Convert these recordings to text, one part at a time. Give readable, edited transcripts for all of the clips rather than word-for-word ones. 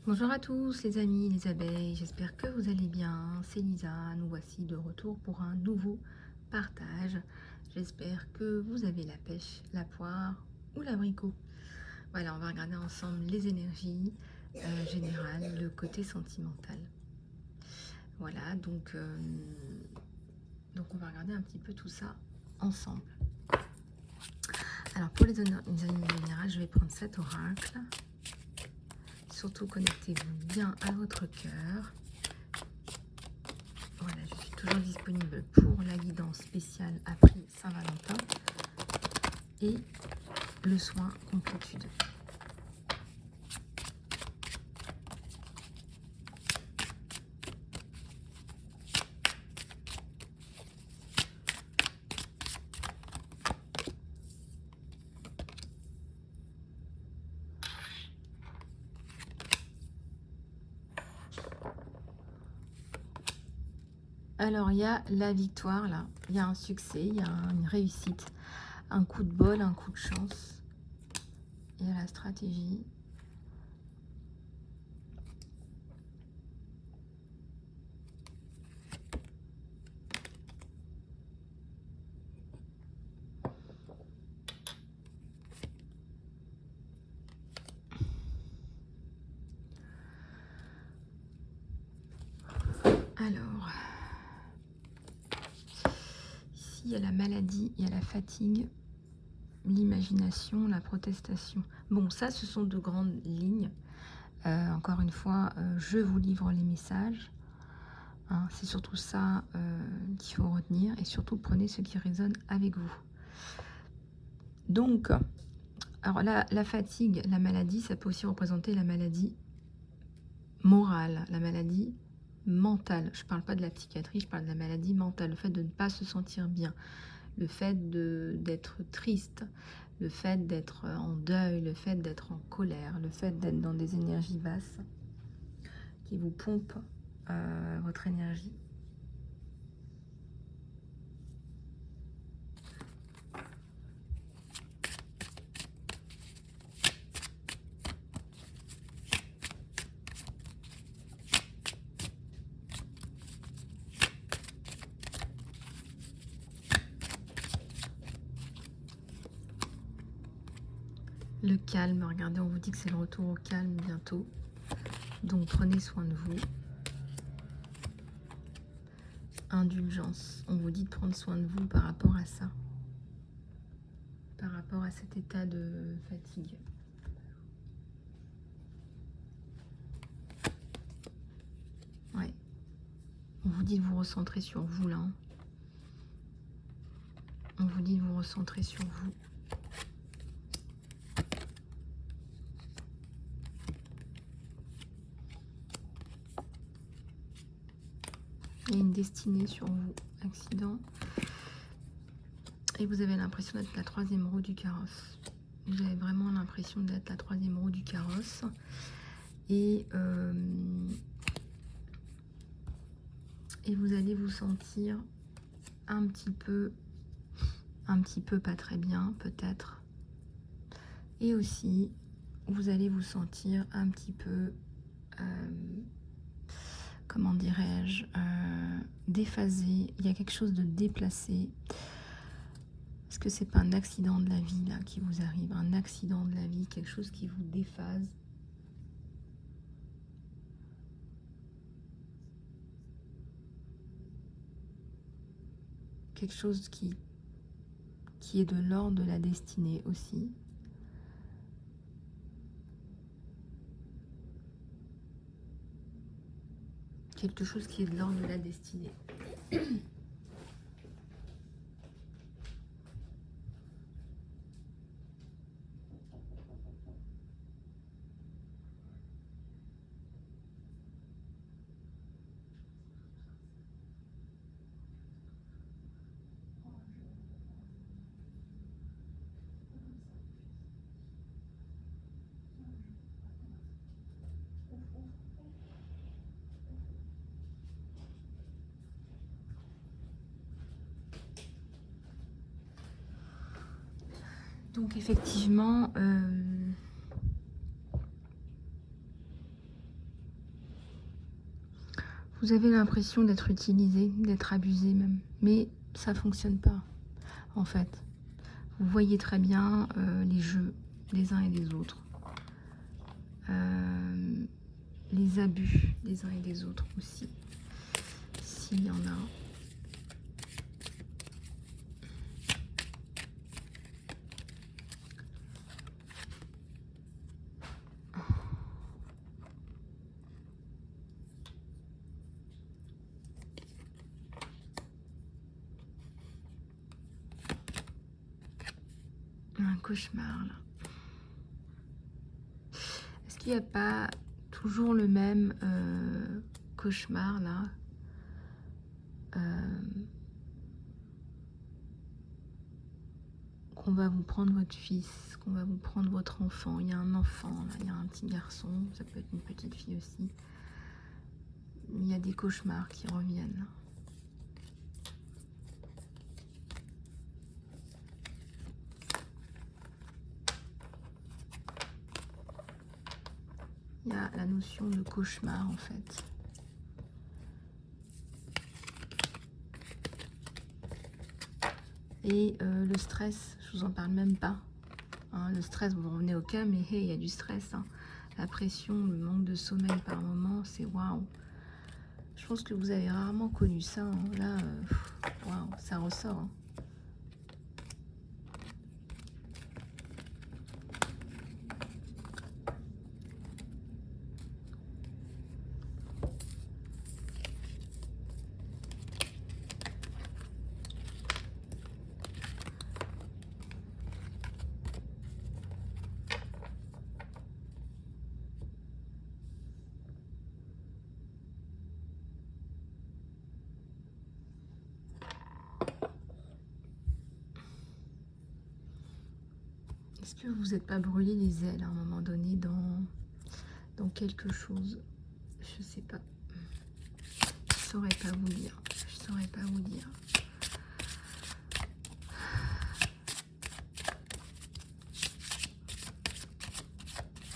Bonjour à tous les amis, les abeilles, j'espère que vous allez bien. C'est Lisa, nous voici de retour pour un nouveau partage. J'espère que vous avez la pêche, la poire ou l'abricot. Voilà, on va regarder ensemble les énergies générales, le côté sentimental. Voilà, donc on va regarder un petit peu tout ça ensemble. Alors pour les énergies générales, je vais prendre cet oracle. Surtout connectez-vous bien à votre cœur. Voilà, je suis toujours disponible pour la guidance spéciale après Saint-Valentin et le soin complétude. Alors, il y a la victoire, là. Il y a un succès, il y a une réussite, un coup de bol, un coup de chance. Il y a la stratégie. Alors, ici, il y a la maladie, il y a la fatigue, l'imagination, la protestation. Bon, ça, ce sont de grandes lignes. Encore une fois, je vous livre les messages. Hein, c'est surtout ça qu'il faut retenir. Et surtout, prenez ce qui résonne avec vous. Donc, alors la fatigue, la maladie, ça peut aussi représenter la maladie morale, la maladie mentale. Je ne parle pas de la psychiatrie, je parle de la maladie mentale, le fait de ne pas se sentir bien, le fait d'être triste, le fait d'être en deuil, le fait d'être en colère, le fait d'être dans des énergies basses qui vous pompent votre énergie. Le calme, regardez, on vous dit que c'est le retour au calme bientôt. Donc prenez soin de vous. Indulgence, on vous dit de prendre soin de vous par rapport à ça. Par rapport à cet état de fatigue. Ouais. On vous dit de vous recentrer sur vous là. On vous dit de vous recentrer sur vous. Il y a une destinée sur vous, accident. Et vous avez l'impression d'être la troisième roue du carrosse. Vous avez vraiment l'impression d'être la troisième roue du carrosse. Et vous allez vous sentir un petit peu pas très bien, peut-être. Et aussi, vous allez vous sentir un petit peu, comment dirais-je, déphasé. Il y a quelque chose de déplacé. Est-ce que c'est pas un accident de la vie là qui vous arrive? Un accident de la vie, quelque chose qui vous déphase? Quelque chose qui est de l'ordre de la destinée aussi. Quelque chose qui est de l'ordre de la destinée. Donc effectivement, Vous avez l'impression d'être utilisé, d'être abusé même. Mais ça fonctionne pas, en fait. Vous voyez très bien les jeux des uns et des autres. Les abus des uns et des autres aussi, s'il y en a. Un cauchemar, là. Est-ce qu'il n'y a pas toujours le même cauchemar, là? Qu'on va vous prendre votre fils, qu'on va vous prendre votre enfant. Il y a un enfant, là, il y a un petit garçon, ça peut être une petite fille aussi. Il y a des cauchemars qui reviennent. Il y a la notion de cauchemar, en fait. Et le stress, je vous en parle même pas. Hein, le stress, vous revenez au cas, mais hey, il y a du stress. Hein. La pression, le manque de sommeil par moment, c'est waouh. Je pense que vous avez rarement connu ça. Hein. Là, waouh, ça ressort. Hein. Est-ce que vous n'êtes pas brûlé les ailes à un moment donné dans quelque chose? Je sais pas. Je saurais pas vous dire. Je saurais pas vous dire.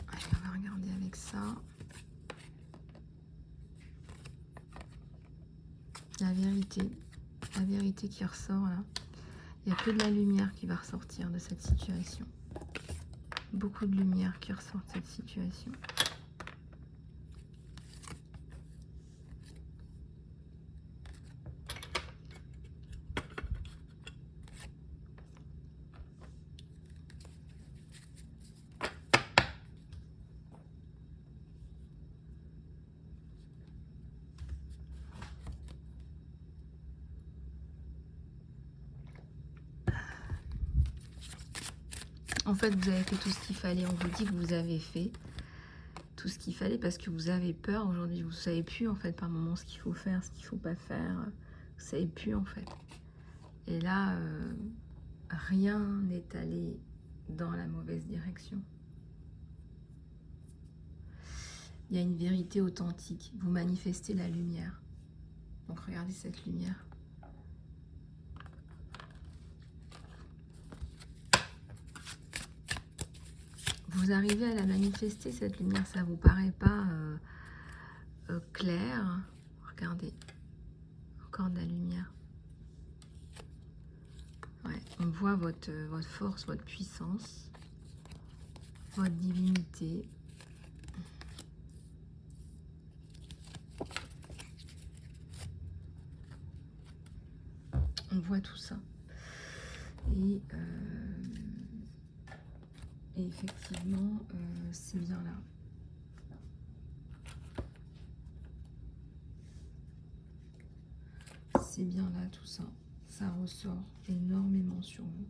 Allez, on va regarder avec ça. La vérité qui ressort là. Il n'y a que de la lumière qui va ressortir de cette situation. Beaucoup de lumière qui ressort de cette situation. En fait, vous avez fait tout ce qu'il fallait. On vous dit que vous avez fait tout ce qu'il fallait parce que vous avez peur aujourd'hui. Vous ne savez plus, en fait, par moment, ce qu'il faut faire, ce qu'il ne faut pas faire. Vous ne savez plus, en fait. Et là, rien n'est allé dans la mauvaise direction. Il y a une vérité authentique. Vous manifestez la lumière. Donc, regardez cette lumière. Vous arrivez à la manifester, cette lumière, ça vous paraît pas clair. Regardez, encore de la lumière. Ouais, on voit votre force, votre puissance, votre divinité. On voit tout ça. Et effectivement, c'est bien là. C'est bien là tout ça. Ça ressort énormément sur vous.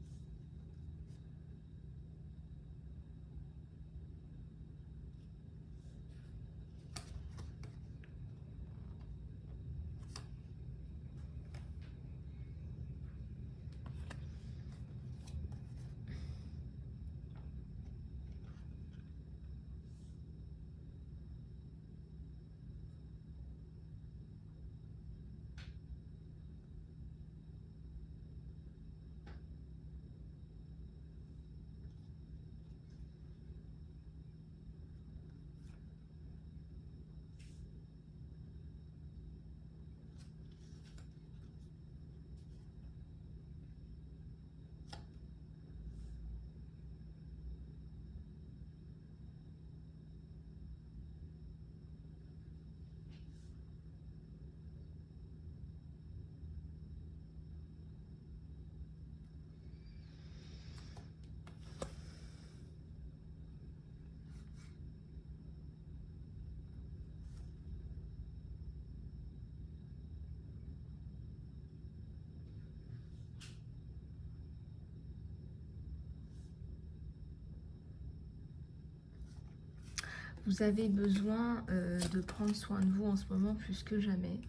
Vous avez besoin de prendre soin de vous en ce moment plus que jamais.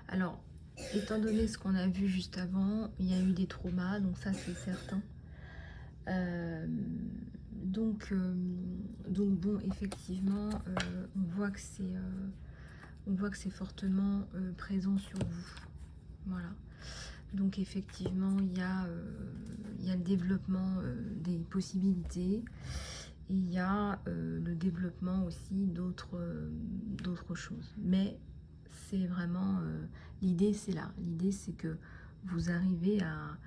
Alors, étant donné ce qu'on a vu juste avant, il y a eu des traumas, donc ça c'est certain. Donc bon, effectivement, on voit que c'est fortement présent sur vous. Voilà. Donc effectivement, il y a le développement des possibilités. Il y a le développement aussi d'autres choses. Mais c'est vraiment... l'idée, c'est là. L'idée, c'est que vous arrivez à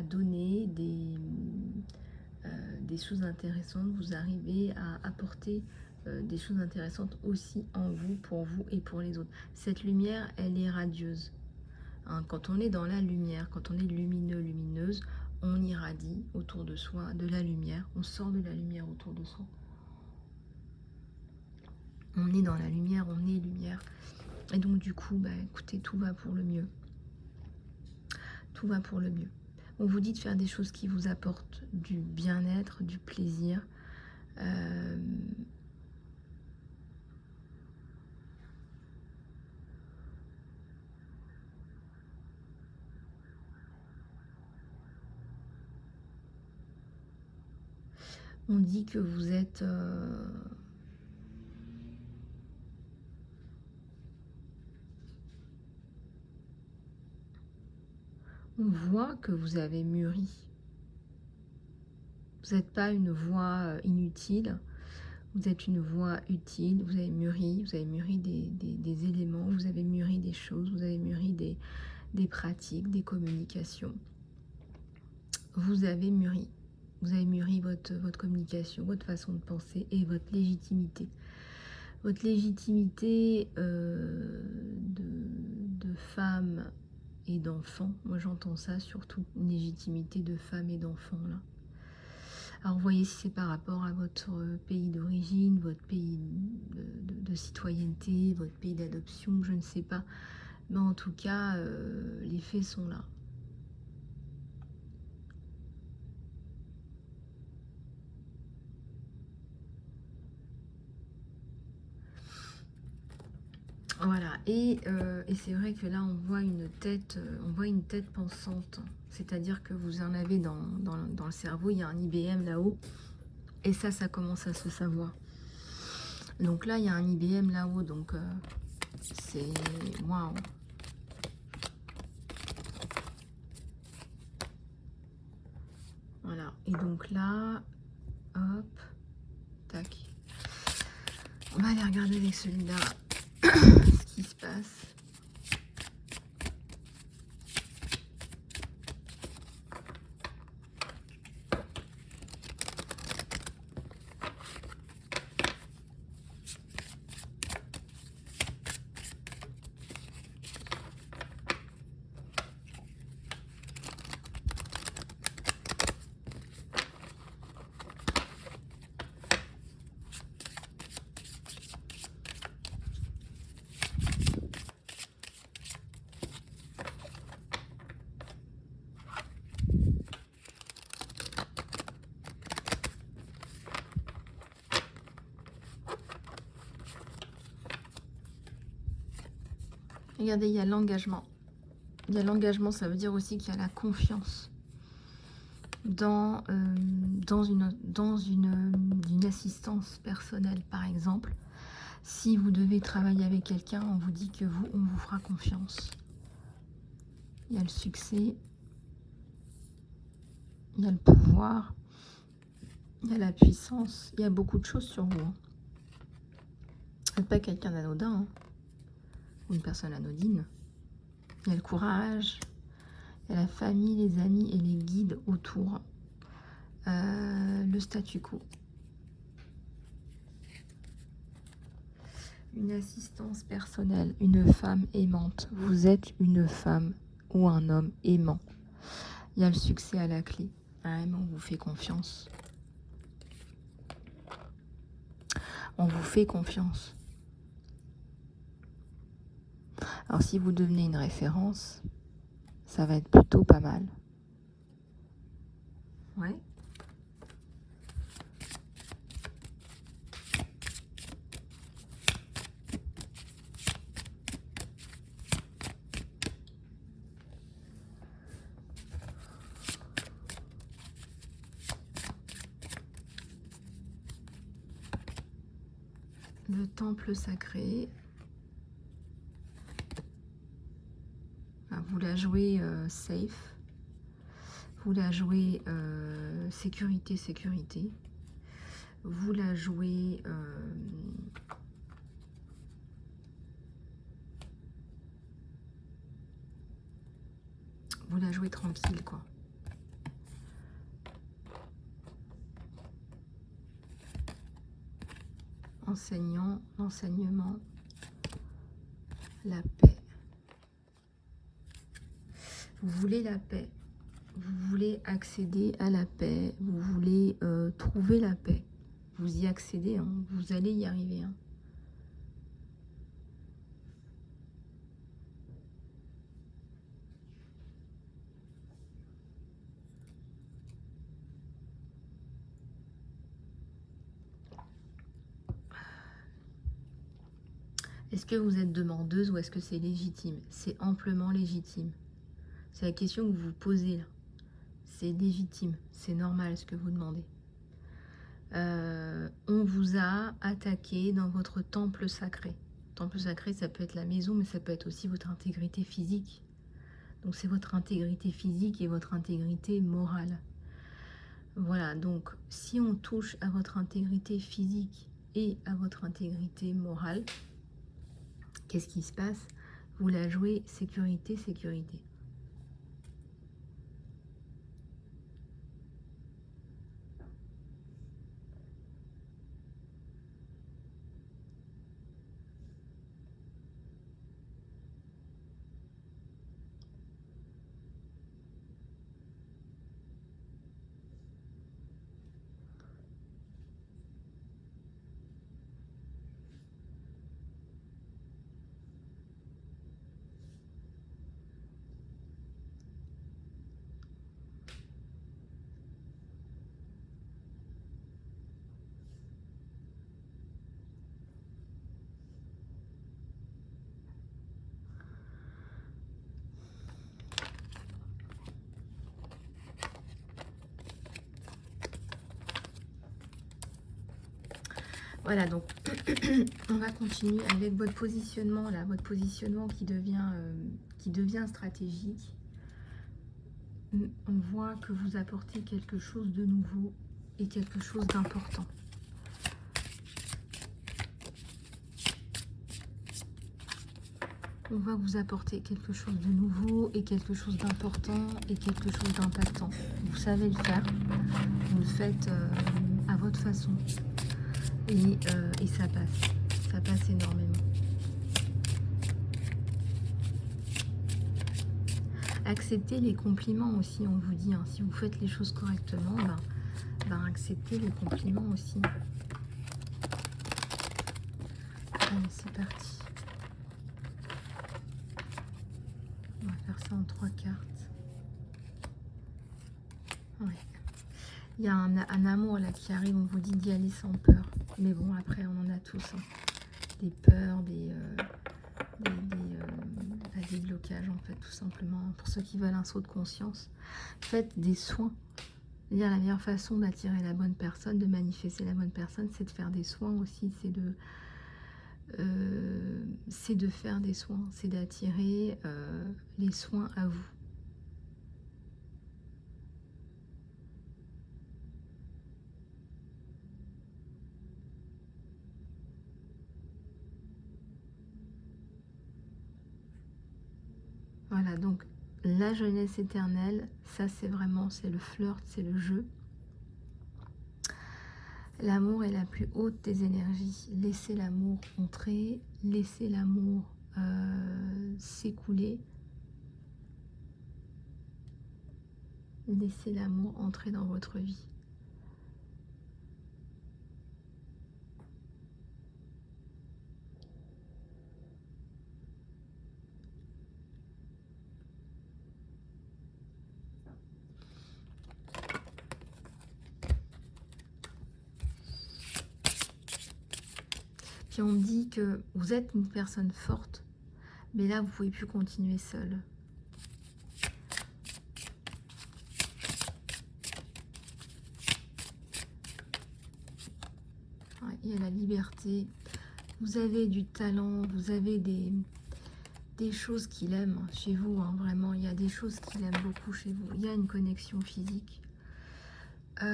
donner des choses intéressantes. Vous arrivez à apporter des choses intéressantes aussi en vous, pour vous et pour les autres. Cette lumière, elle est radieuse. Hein, quand on est dans la lumière, quand on est lumineux, lumineuse, on irradie autour de soi de la lumière, on sort de la lumière autour de soi. On est dans la lumière, on est lumière. Et donc du coup, bah, écoutez, tout va pour le mieux. Tout va pour le mieux. On vous dit de faire des choses qui vous apportent du bien-être, du plaisir. On dit que vous êtes... on voit que vous avez mûri. Vous n'êtes pas une voix inutile. Vous êtes une voix utile. Vous avez mûri des éléments. Vous avez mûri des choses. Vous avez mûri des pratiques, des communications. Vous avez mûri. Vous avez mûri votre communication, votre façon de penser et votre légitimité. Votre légitimité de femme et d'enfant. Moi, j'entends ça surtout, une légitimité de femme et d'enfant, là. Alors, vous voyez si c'est par rapport à votre pays d'origine, votre pays de citoyenneté, votre pays d'adoption, je ne sais pas. Mais en tout cas, les faits sont là. Voilà, et c'est vrai que là on voit une tête pensante, c'est-à-dire que vous en avez dans le cerveau, il y a un IBM là-haut, et ça commence à se savoir. Donc là il y a un IBM là-haut, donc c'est waouh. Voilà, et donc là, hop, tac. On va aller regarder avec celui-là ce qui se passe. Regardez, il y a l'engagement. Il y a l'engagement, ça veut dire aussi qu'il y a la confiance dans une assistance personnelle, par exemple. Si vous devez travailler avec quelqu'un, on vous dit que on vous fera confiance. Il y a le succès, il y a le pouvoir, il y a la puissance, il y a beaucoup de choses sur vous. Hein. Vous n'êtes pas quelqu'un d'anodin, hein, ou une personne anodine. Il y a le courage, il y a la famille, les amis et les guides autour. Le statu quo. Une assistance personnelle, une femme aimante. Vous êtes une femme ou un homme aimant. Il y a le succès à la clé. Vraiment, on vous fait confiance. On vous fait confiance. Alors si vous devenez une référence, ça va être plutôt pas mal. Ouais. Le temple sacré. Vous la jouez safe. Vous la jouez sécurité, sécurité. Vous la jouez tranquille, quoi. Enseignant, l'enseignement, la paix. Vous voulez la paix. Vous voulez accéder à la paix. Vous voulez trouver la paix. Vous y accédez, hein. Vous allez y arriver, hein. Est-ce que vous êtes demandeuse ou est-ce que c'est légitime? C'est amplement légitime. C'est la question que vous vous posez là. C'est légitime, c'est normal ce que vous demandez. On vous a attaqué dans votre temple sacré. Temple sacré, ça peut être la maison, mais ça peut être aussi votre intégrité physique. Donc c'est votre intégrité physique et votre intégrité morale. Voilà, donc si on touche à votre intégrité physique et à votre intégrité morale, qu'est-ce qui se passe? Vous la jouez sécurité, sécurité. Voilà, donc on va continuer avec votre positionnement là, votre positionnement qui devient stratégique. On voit que vous apportez quelque chose de nouveau et quelque chose d'important. On va vous apporter quelque chose de nouveau et quelque chose d'important et quelque chose d'impactant. Vous savez le faire, vous le faites à votre façon. Et ça passe énormément. Acceptez les compliments aussi, on vous dit, hein. Si vous faites les choses correctement, acceptez les compliments aussi. Allez, c'est parti. On va faire ça en 3 cartes. Ouais. Il y a un amour là qui arrive, on vous dit d'y aller sans peur. Mais bon, après, on en a tous, hein. Des peurs, des blocages, en fait, tout simplement. Pour ceux qui veulent un saut de conscience, faites des soins. C'est-à-dire, la meilleure façon d'attirer la bonne personne, de manifester la bonne personne, c'est de faire des soins aussi. C'est de faire des soins, c'est d'attirer les soins à vous. Voilà, donc la jeunesse éternelle, ça c'est vraiment, c'est le flirt, c'est le jeu. L'amour est la plus haute des énergies. Laissez l'amour entrer, laissez l'amour s'écouler. Laissez l'amour entrer dans votre vie. Puis on me dit que vous êtes une personne forte, mais là vous ne pouvez plus continuer seule. Ouais, il y a la liberté, Vous avez du talent, vous avez des choses qu'il aime chez vous, hein, vraiment. Il y a des choses qu'il aime beaucoup chez vous. Il y a une connexion physique. Il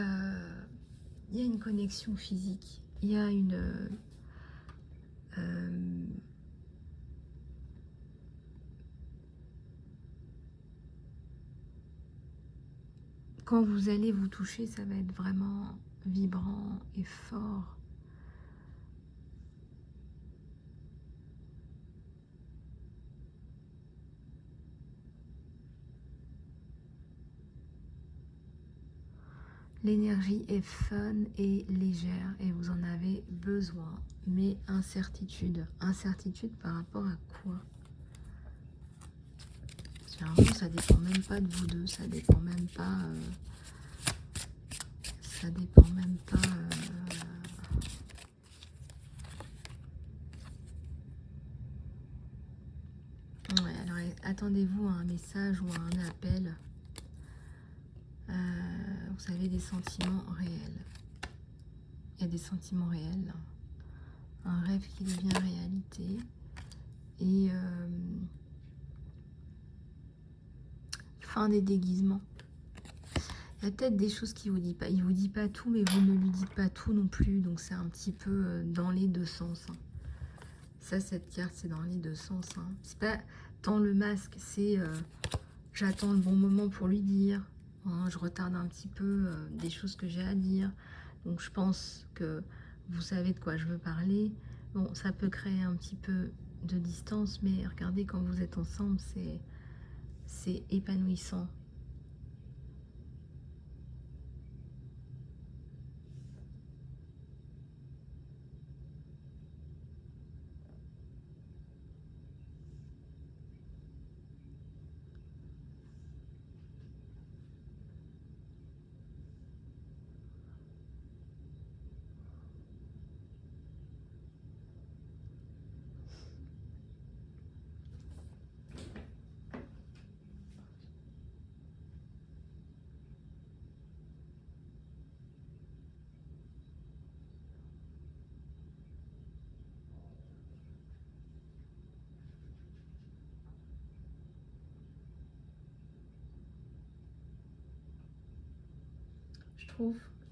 y a une connexion physique. Il y a une... quand vous allez vous toucher, ça va être vraiment vibrant et fort. L'énergie est fun et légère et vous en avez besoin. Mais incertitude. Incertitude par rapport à quoi? Généralement, ça dépend même pas de vous deux. Ça dépend même pas... ça dépend même pas... Ouais, alors attendez-vous à un message ou à un appel. Vous avez des sentiments réels. Il y a des sentiments réels. Un rêve qui devient réalité. Et fin des déguisements. Il y a peut-être des choses qu'il ne vous dit pas. Il ne vous dit pas tout, mais vous ne lui dites pas tout non plus. Donc c'est un petit peu dans les deux sens. Hein. Ça, cette carte, c'est dans les deux sens. Hein. C'est pas tant le masque, c'est j'attends le bon moment pour lui dire. Hein, je retarde un petit peu des choses que j'ai à dire. Donc je pense que vous savez de quoi je veux parler. Bon, ça peut créer un petit peu de distance, mais regardez, quand vous êtes ensemble, c'est épanouissant.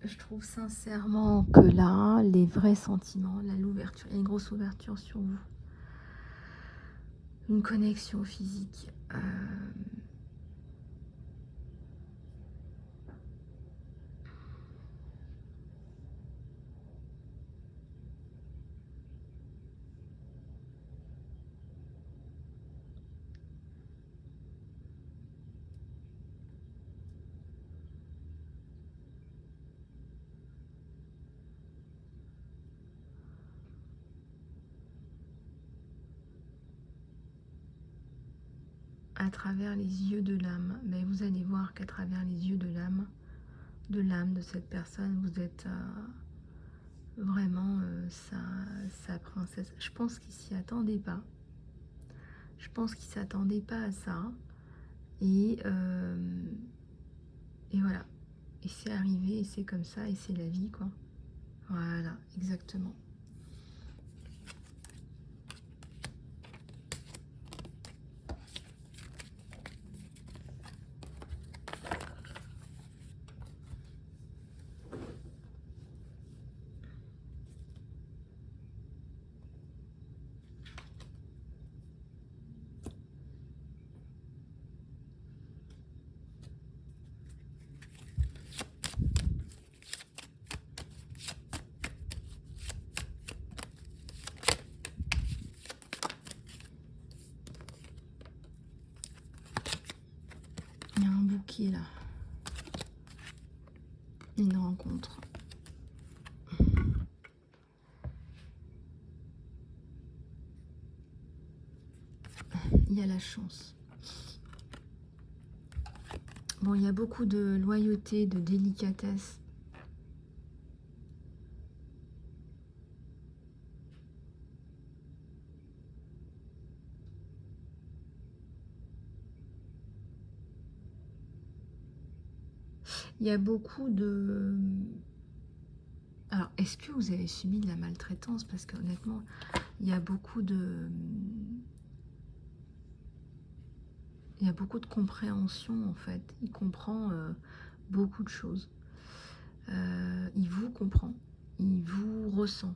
Je trouve sincèrement que là, les vrais sentiments, là, l'ouverture, il y a une grosse ouverture sur vous. Une connexion physique. À travers les yeux de l'âme. Mais vous allez voir qu'à travers les yeux de l'âme de cette personne, vous êtes vraiment sa princesse. Je pense qu'il s'y attendait pas. Je pense qu'il s'attendait pas à ça. Et voilà. Et c'est arrivé, et c'est comme ça, et c'est la vie, quoi. Voilà, exactement. Il y a un bouquet là. Une rencontre. Il y a la chance. Bon, il y a beaucoup de loyauté, de délicatesse. Il y a beaucoup de... Alors, est-ce que vous avez subi de la maltraitance? Parce que honnêtement, il y a beaucoup de... Il y a beaucoup de compréhension en fait. Il comprend beaucoup de choses. Il vous comprend. Il vous ressent.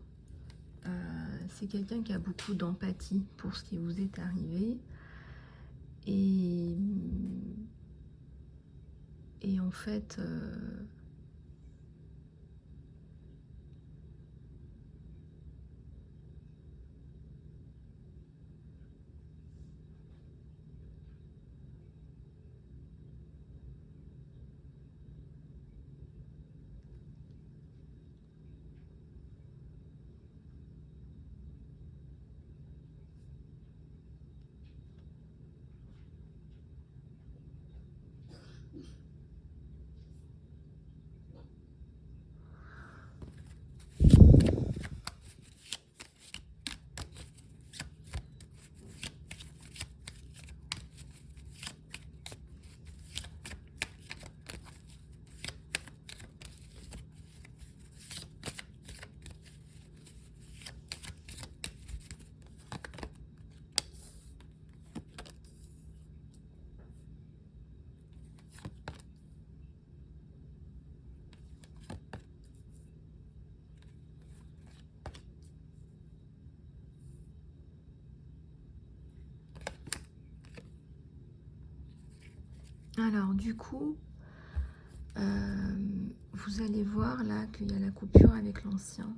C'est quelqu'un qui a beaucoup d'empathie pour ce qui vous est arrivé. Et en fait... Alors du coup, vous allez voir là qu'il y a la coupure avec l'ancien.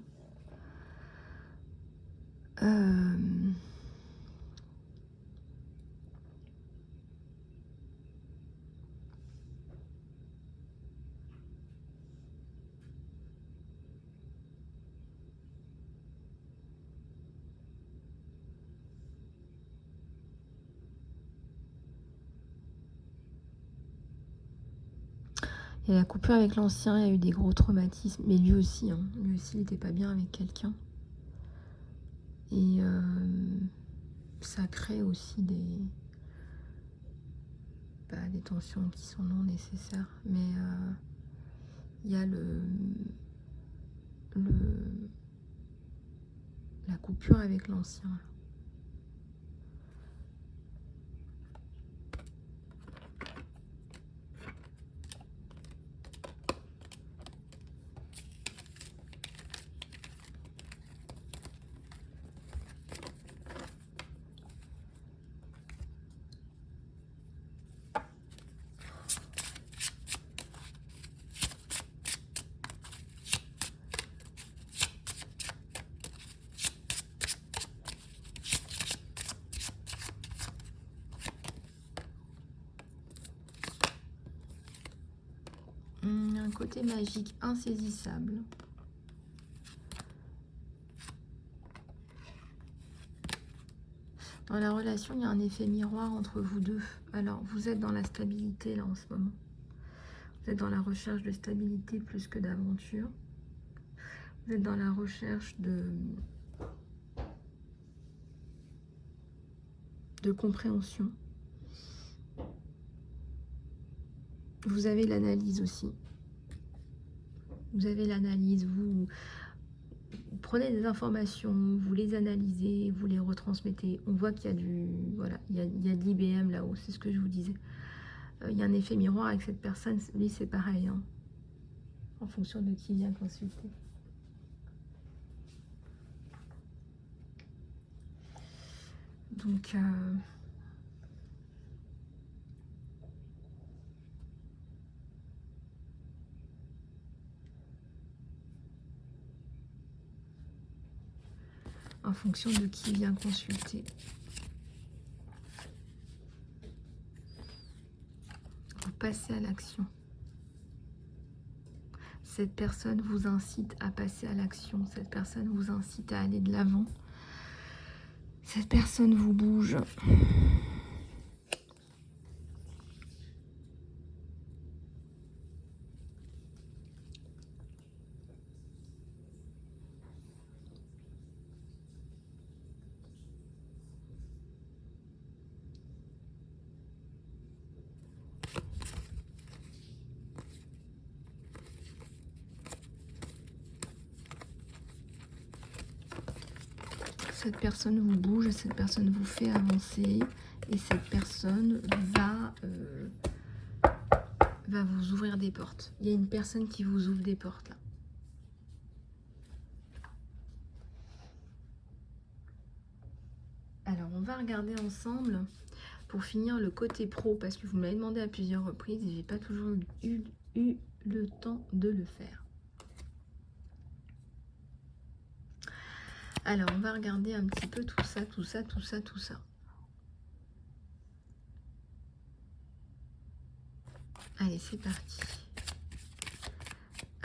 Il y a la coupure avec l'ancien, il y a eu des gros traumatismes, mais lui aussi, hein, lui aussi il n'était pas bien avec quelqu'un. Et ça crée aussi des tensions qui sont non nécessaires. Mais il y a la coupure avec l'ancien. Un côté magique insaisissable. Dans la relation, il y a un effet miroir entre vous deux. Alors, vous êtes dans la stabilité là en ce moment. Vous êtes dans la recherche de stabilité plus que d'aventure. Vous êtes dans la recherche de compréhension. Vous avez l'analyse aussi. Vous avez l'analyse, vous prenez des informations, vous les analysez, vous les retransmettez. On voit qu'il y a voilà, il y a de l'IBM là-haut, c'est ce que je vous disais. Il y a un effet miroir avec cette personne, lui c'est pareil, hein, en fonction de qui vient consulter. Donc, en fonction de qui vient consulter. Vous passez à l'action. Cette personne vous incite à passer à l'action. Cette personne vous incite à aller de l'avant. Cette personne vous bouge. Cette personne vous bouge, cette personne vous fait avancer et cette personne va vous ouvrir des portes. Il y a une personne qui vous ouvre des portes là. Alors, on va regarder ensemble pour finir le côté pro parce que vous m'avez demandé à plusieurs reprises et j'ai pas toujours eu le temps de le faire. Alors, on va regarder un petit peu tout ça, tout ça, tout ça, tout ça. Allez, c'est parti.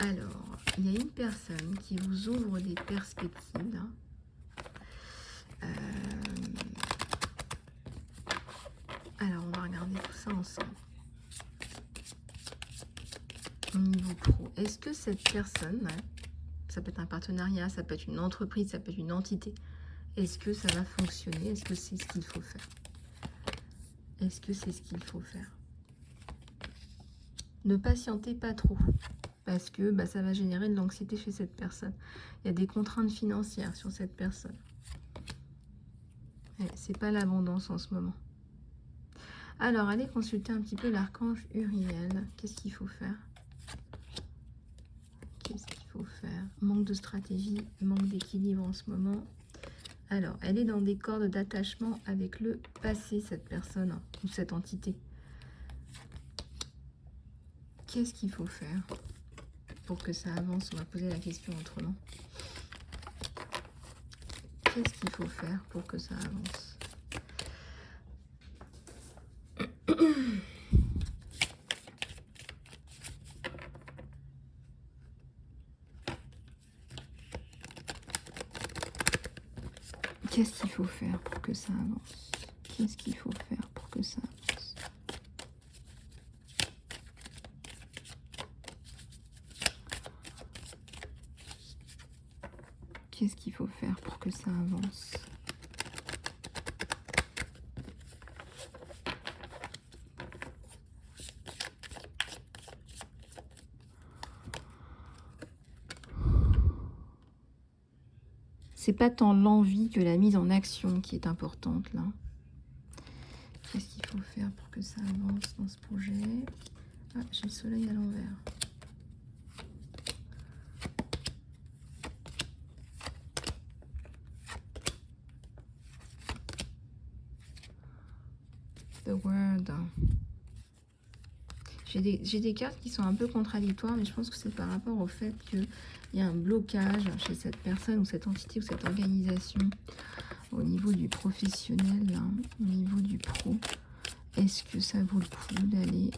Alors, il y a une personne qui vous ouvre des perspectives. Alors, on va regarder tout ça ensemble. Au niveau pro, est-ce que cette personne, ça peut être un partenariat, ça peut être une entreprise, ça peut être une entité, est-ce que ça va fonctionner? Est-ce que c'est ce qu'il faut faire? Est-ce que c'est ce qu'il faut faire? Ne patientez pas trop, parce que ça va générer de l'anxiété chez cette personne. Il y a des contraintes financières sur cette personne. C'est pas l'abondance en ce moment. Alors, allez consulter un petit peu l'archange Uriel. Qu'est-ce qu'il faut faire? Qu'est-ce qu'il faut faire? Manque de stratégie, manque d'équilibre en ce moment. Alors, elle est dans des cordes d'attachement avec le passé, cette personne, ou cette entité. Qu'est-ce qu'il faut faire pour que ça avance? On va poser la question autrement. Qu'est-ce qu'il faut faire pour que ça avance? Qu'est-ce qu'il faut faire pour que ça avance? Qu'est-ce qu'il faut faire pour que ça avance? Qu'est-ce qu'il faut faire pour que ça avance? C'est pas tant l'envie que la mise en action qui est importante là. Qu'est-ce qu'il faut faire pour que ça avance dans ce projet? Ah, j'ai le soleil à l'envers. The World. J'ai des cartes qui sont un peu contradictoires, mais je pense que c'est par rapport au fait qu'il y a un blocage chez cette personne ou cette entité ou cette organisation au niveau du professionnel, là, au niveau du pro. Est-ce que ça vaut le coup d'aller...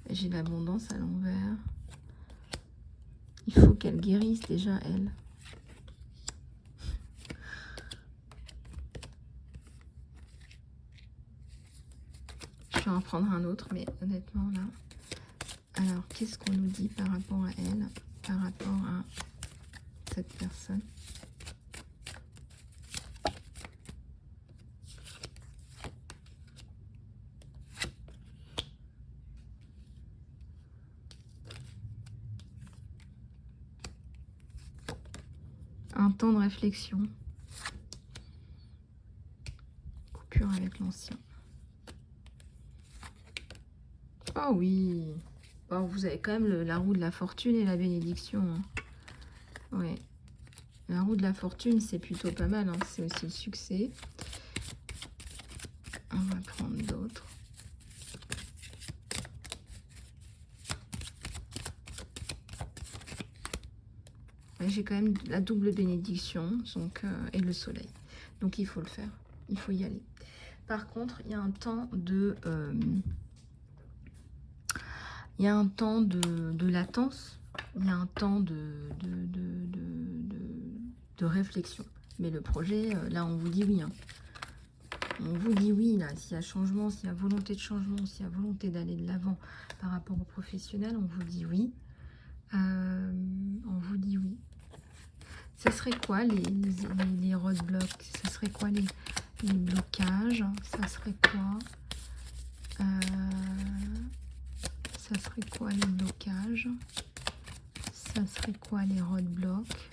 J'ai l'abondance à l'envers. Il faut qu'elle guérisse déjà, elle. Je vais en prendre un autre, mais honnêtement, là... Alors, qu'est-ce qu'on nous dit par rapport à elle, par rapport à cette personne? Un temps de réflexion. Coupure avec l'ancien. Oh oui. Bon, vous avez quand même la roue de la fortune et la bénédiction. Hein. Ouais. La roue de la fortune, c'est plutôt pas mal. Hein. C'est aussi le succès. On va prendre d'autres. J'ai quand même la double bénédiction donc, et le soleil. Donc il faut le faire. Il faut y aller. Par contre, il y a un temps de... il y a un temps de latence, il y a un temps de réflexion. Mais le projet, là, on vous dit oui. Hein. On vous dit oui, là. S'il y a changement, s'il y a volonté de changement, s'il y a volonté d'aller de l'avant par rapport au professionnel, on vous dit oui. On vous dit oui. Ce serait quoi les roadblocks? Ce serait quoi les blocages? Ça serait serait quoi? Ça serait quoi les blocages? Ça serait quoi les roadblocks?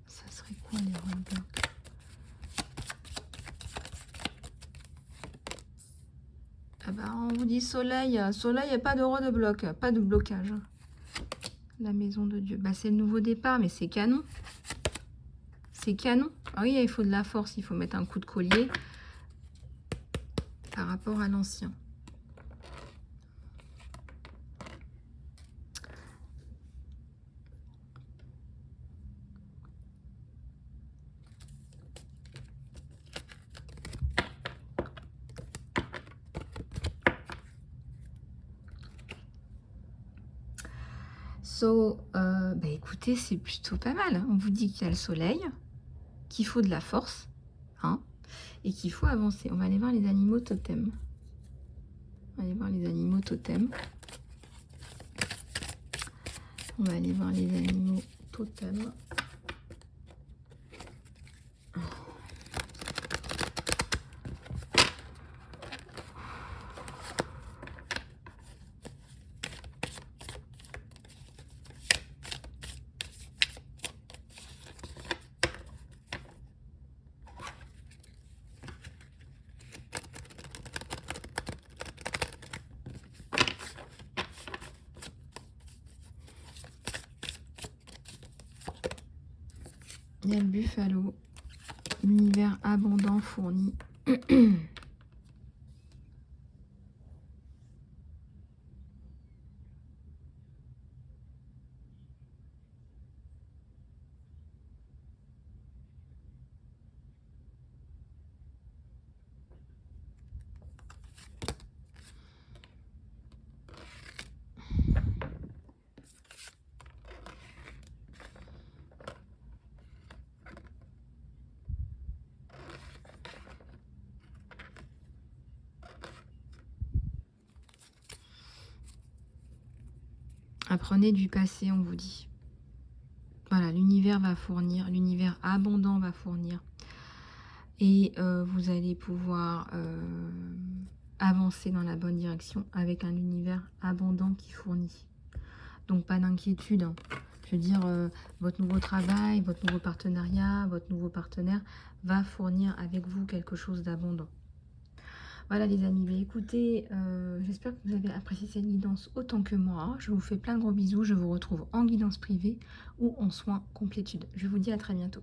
Ça serait quoi les roadblocks? Ah bah, on vous dit soleil, soleil et pas de roadblock, pas de blocage. La maison de Dieu, bah, c'est le nouveau départ, mais c'est canon. C'est canon. Ah oui, il faut de la force, il faut mettre un coup de collier par rapport à l'ancien. Bah écoutez, c'est plutôt pas mal, hein. On vous dit qu'il y a le soleil, qu'il faut de la force, hein, et qu'il faut avancer. On va aller voir les animaux totems. On va aller voir les animaux totems. On va aller voir les animaux totems. Il y a le buffalo, l'univers abondant fourni. Apprenez du passé, on vous dit. Voilà, l'univers va fournir, l'univers abondant va fournir. Et vous allez pouvoir avancer dans la bonne direction avec un univers abondant qui fournit. Donc pas d'inquiétude, hein. Je veux dire, votre nouveau travail, votre nouveau partenariat, votre nouveau partenaire va fournir avec vous quelque chose d'abondant. Voilà les amis, mais écoutez, j'espère que vous avez apprécié cette guidance autant que moi. Je vous fais plein de gros bisous, je vous retrouve en guidance privée ou en soins complétude. Je vous dis à très bientôt.